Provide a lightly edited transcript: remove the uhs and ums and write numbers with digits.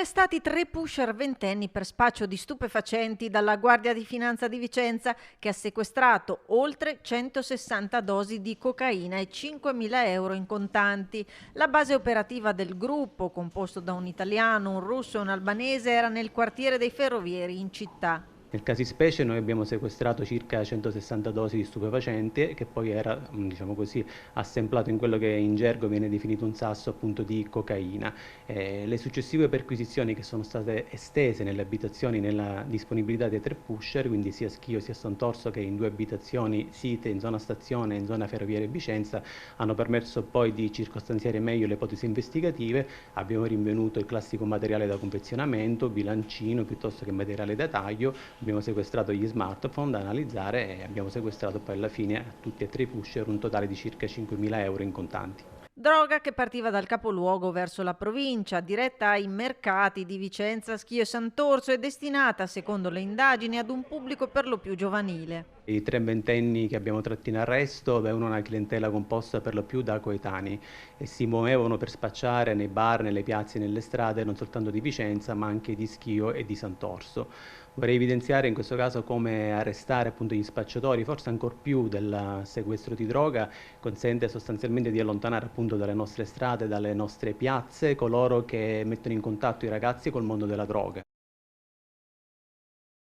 Arrestati 3 pusher ventenni per spaccio di stupefacenti dalla Guardia di Finanza di Vicenza, che ha sequestrato oltre 160 dosi di cocaina e 5.000 euro in contanti. La base operativa del gruppo, composto da un italiano, un russo e un albanese, era nel quartiere dei Ferrovieri in città. Nel caso di specie noi abbiamo sequestrato circa 160 dosi di stupefacente che poi era, diciamo così, assemblato in quello che in gergo viene definito un sasso appunto di cocaina. Le successive perquisizioni che sono state estese nelle abitazioni nella disponibilità dei 3 pusher, quindi sia a Schio sia a Sant'Orso che in 2 abitazioni site in zona stazione e in zona ferroviaria Vicenza, hanno permesso poi di circostanziare meglio le ipotesi investigative. Abbiamo rinvenuto il classico materiale da confezionamento, bilancino piuttosto che materiale da taglio. Abbiamo sequestrato gli smartphone da analizzare e abbiamo sequestrato poi alla fine a tutti e 3 i pusher un totale di circa 5.000 euro in contanti. Droga che partiva dal capoluogo verso la provincia, diretta ai mercati di Vicenza, Schio e Sant'Orso, e destinata, secondo le indagini, ad un pubblico per lo più giovanile. I 3 ventenni che abbiamo tratto in arresto avevano una clientela composta per lo più da coetanei e si muovevano per spacciare nei bar, nelle piazze e nelle strade non soltanto di Vicenza ma anche di Schio e di Sant'Orso. Vorrei evidenziare in questo caso come arrestare appunto gli spacciatori, forse ancor più del sequestro di droga, consente sostanzialmente di allontanare appunto dalle nostre strade, dalle nostre piazze, coloro che mettono in contatto i ragazzi col mondo della droga.